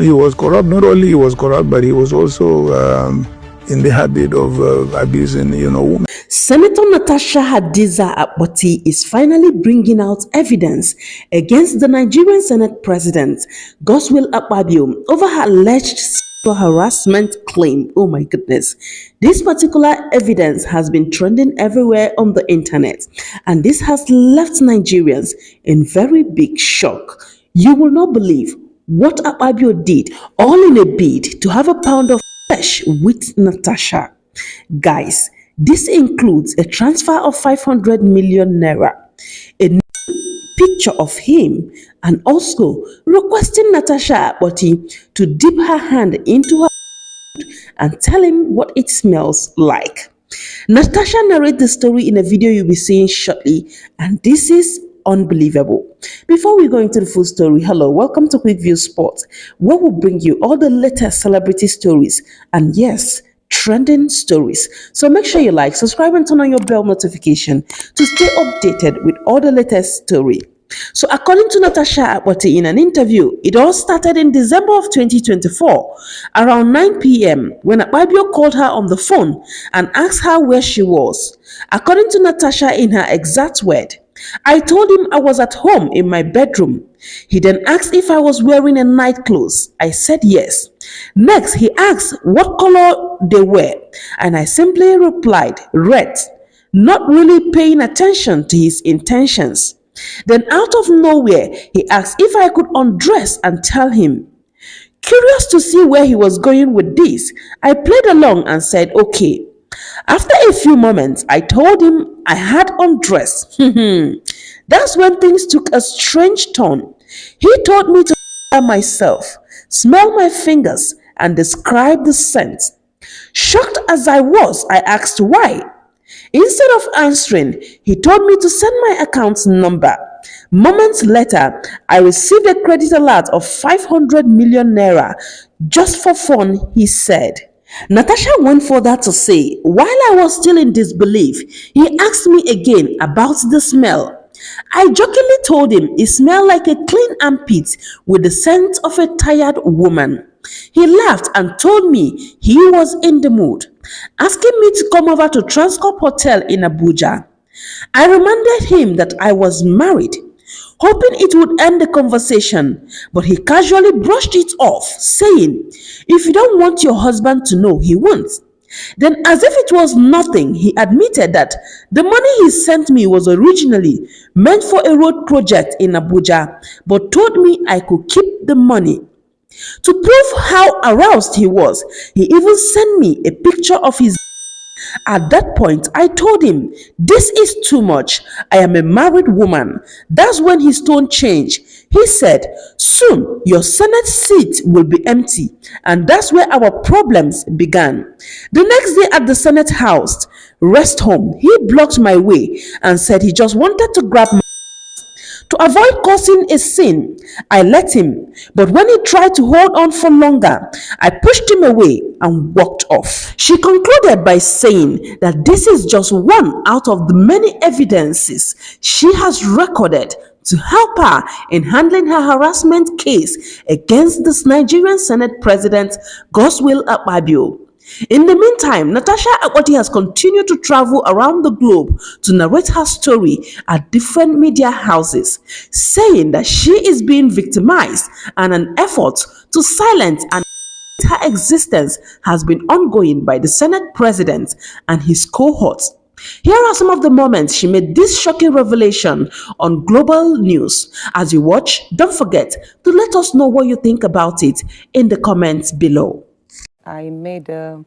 he was corrupt. Not only he was corrupt, but he was also in the habit of abusing, women. Senator Natasha Hadiza Akpabio is finally bringing out evidence against the Nigerian Senate President, Godswill Akpabio, over her alleged sexual harassment claim. Oh my goodness. This particular evidence has been trending everywhere on the internet, and this has left Nigerians in very big shock. You will not believe what Akpabio did, all in a bid to have a pound of flesh with Natasha. Guys, this includes a transfer of 500 million naira, a picture of him, and also requesting Natasha Akpabio to dip her hand into her food and tell him what it smells like. Natasha narrates the story in a video you'll be seeing shortly, and this is unbelievable. Before we go into the full story, hello, welcome to Quick View Sports, where we'll bring you all the latest celebrity stories and yes, trending stories. So make sure you like, subscribe, and turn on your bell notification to stay updated with all the latest story. So according to Natasha Akpabio in an interview, it all started in December of 2024 around 9 p.m. when Akpabio called her on the phone and asked her where she was. According to Natasha, in her exact word, "I told him I was at home in my bedroom. He then asked if I was wearing a night clothes. I said yes. Next, he asked what color they were, and I simply replied, red, not really paying attention to his intentions. Then out of nowhere, he asked if I could undress and tell him. Curious to see where he was going with this, I played along and said, okay. After a few moments, I told him I had undressed. That's when things took a strange turn. He told me to myself, smell my fingers, and describe the scent. Shocked as I was, I asked why. Instead of answering, he told me to send my account number. Moments later, I received a credit alert of 500 million naira. Just for fun, he said. Natasha went further to say, while I was still in disbelief, he asked me again about the smell. I jokingly told him it smelled like a clean armpit with the scent of a tired woman. He laughed and told me he was in the mood, asking me to come over to Transcorp Hotel in Abuja. I reminded him that I was married, hoping it would end the conversation, but he casually brushed it off, saying, if you don't want your husband to know, he won't. Then, as if it was nothing, he admitted that the money he sent me was originally meant for a road project in Abuja, but told me I could keep the money. To prove how aroused he was, he even sent me a picture of his. At that point, I told him, this is too much. I am a married woman. That's when his tone changed. He said, soon your Senate seat will be empty. And that's where our problems began. The next day at the Senate House, rest home, he blocked my way and said he just wanted to grab my. To avoid causing a scene, I let him, but when he tried to hold on for longer, I pushed him away and walked off. She concluded by saying that this is just one out of the many evidences she has recorded to help her in handling her harassment case against this Nigerian Senate President, Godswill Akpabio. In the meantime, Natasha Akpabio has continued to travel around the globe to narrate her story at different media houses, saying that she is being victimized and an effort to silence and her existence has been ongoing by the Senate President and his cohorts. Here are some of the moments she made this shocking revelation on global news. As you watch, don't forget to let us know what you think about it in the comments below. I made an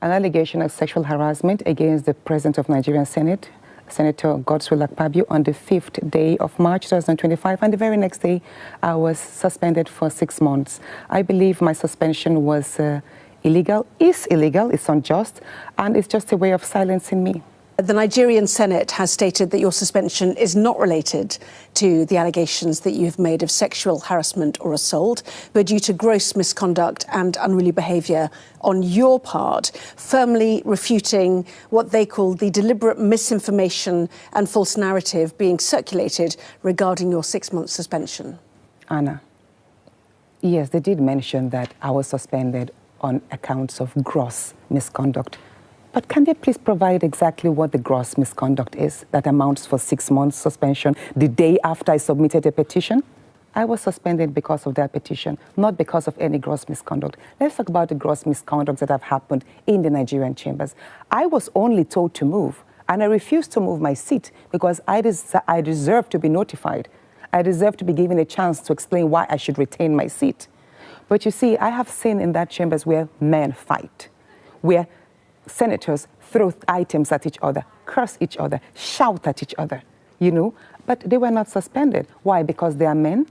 allegation of sexual harassment against the President of Nigerian Senate, Senator Godswill Akpabio, on the 5th day of March 2025, and the very next day I was suspended for 6 months. I believe my suspension was illegal, it's unjust, and it's just a way of silencing me. The Nigerian Senate has stated that your suspension is not related to the allegations that you've made of sexual harassment or assault, but due to gross misconduct and unruly behaviour on your part, firmly refuting what they call the deliberate misinformation and false narrative being circulated regarding your 6-month suspension. Anna, Yes, they did mention that I was suspended on accounts of gross misconduct. But can they please provide exactly what the gross misconduct is that amounts for 6 months suspension the day after I submitted a petition? I was suspended because of that petition, not because of any gross misconduct. Let's talk about the gross misconducts that have happened in the Nigerian chambers. I was only told to move, and I refused to move my seat because I deserve to be notified. I deserve to be given a chance to explain why I should retain my seat. But you see, I have seen in that chambers where men fight, where senators throw items at each other, curse each other, shout at each other, but they were not suspended. Why? Because they are men?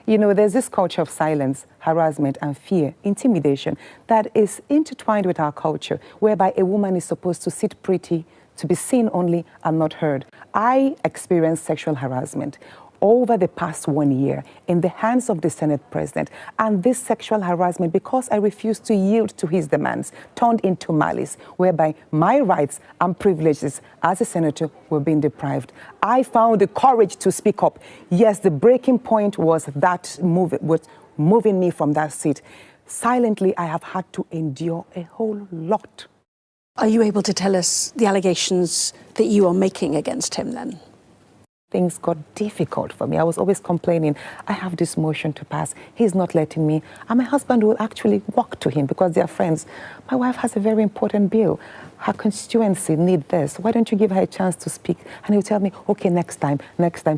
There's this culture of silence, harassment, and fear, intimidation that is intertwined with our culture, whereby a woman is supposed to sit pretty, to be seen only and not heard. I experienced sexual harassment over the past 1 year in the hands of the Senate President. And this sexual harassment, because I refused to yield to his demands, turned into malice, whereby my rights and privileges as a senator were being deprived. I found the courage to speak up. Yes, the breaking point was that moving me from that seat. Silently, I have had to endure a whole lot. Are you able to tell us the allegations that you are making against him then? Things got difficult for me. I was always complaining, I have this motion to pass, he's not letting me. And my husband will actually walk to him because they're friends. My wife has a very important bill. Her constituency need this. Why don't you give her a chance to speak? And he'll tell me, okay, next time.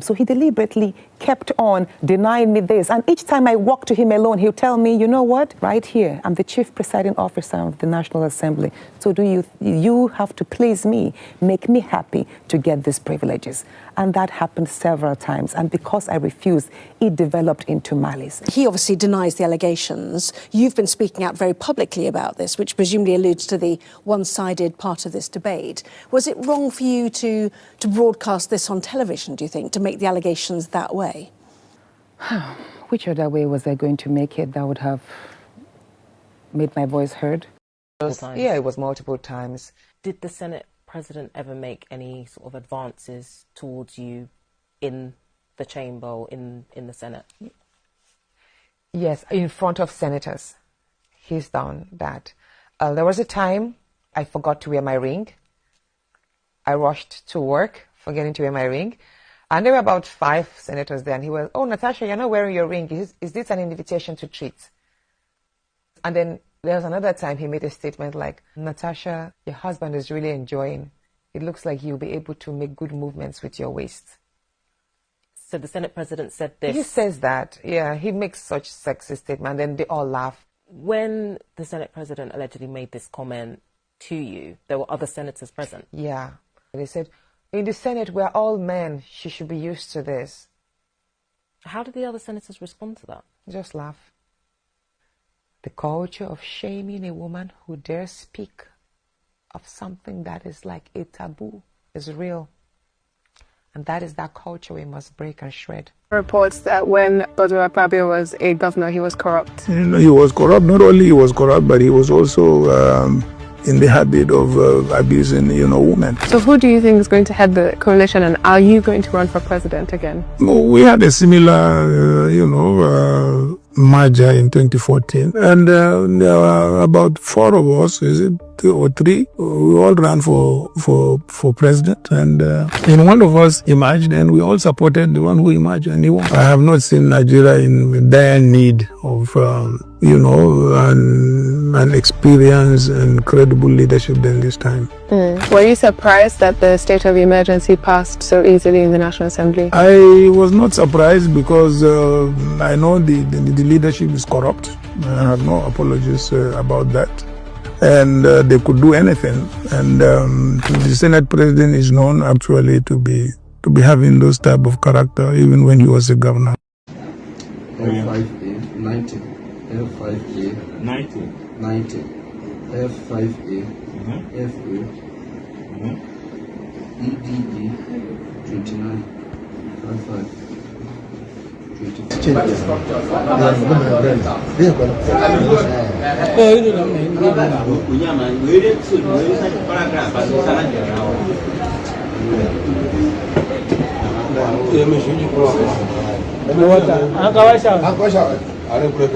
So he deliberately kept on denying me this. And each time I walk to him alone, he'll tell me, you know what? Right here, I'm the chief presiding officer of the National Assembly. So you have to please me, make me happy to get these privileges. And that happened several times. And because I refused, it developed into malice. He obviously denies the allegations. You've been speaking out very publicly about this, which presumably alludes to the one-sided part of this debate. Was it wrong for you to broadcast this on television, do you think, to make the allegations that way? Which other way was I going to make it that would have made my voice heard? Yeah, it was multiple times. Did the Senate President ever make any sort of advances towards you in the chamber or in the Senate? Yes, in front of senators. He's done that. There was a time I forgot to wear my ring. I rushed to work, forgetting to wear my ring. And there were about 5 senators there. And he was, oh, Natasha, you're not wearing your ring. Is this an invitation to treat? And then there was another time he made a statement like, Natasha, your husband is really enjoying. It looks like you'll be able to make good movements with your waist. So the Senate President said this? He says that, yeah. He makes such sexist statements, and then they all laugh. When the Senate President allegedly made this comment to you, there were other senators present? Yeah. They said, in the Senate, we're all men. She should be used to this. How did the other senators respond to that? Just laugh. The culture of shaming a woman who dares speak of something that is like a taboo is real. And that is that culture we must break and shred. Reports that when Akpabio was a governor, he was corrupt. He was corrupt. Not only he was corrupt, but he was also in the habit of abusing, women. So who do you think is going to head the coalition, and are you going to run for president again? We had a similar, merger in 2014, and there were about 4 of us, is it 2 or 3? We all ran for president, and one of us emerged, and we all supported the one who emerged, and he won. I have not seen Nigeria in dire need of, an experience and credible leadership than this time. Were you surprised that the state of emergency passed so easily in the National Assembly? I was not surprised because I know the leadership is corrupt. I have no apologies about that. And they could do anything. And the Senate President is known actually to be having those type of character even when he was a governor. F5A 90, F5A 90, F5A FA EDE 29 55 25. I don't put a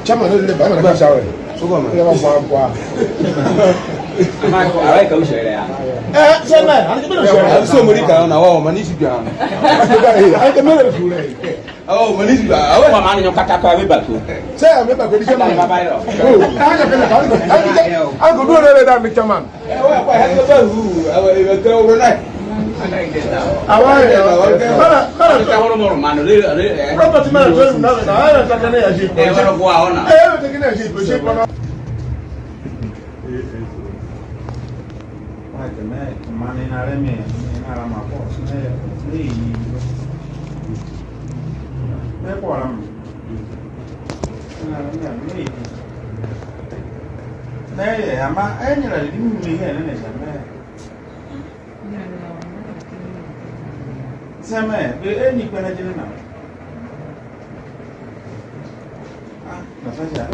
Chairman, I don't know shower. So go, man. I like to share. I'm so many down. Our money is down. I can never do it. Oh, money is down. I want money. You can't have it back. Say, I'm a good chairman. I could do that, Mr. Man. I had to go. I will go overnight. I want man. Property management. I Natasha,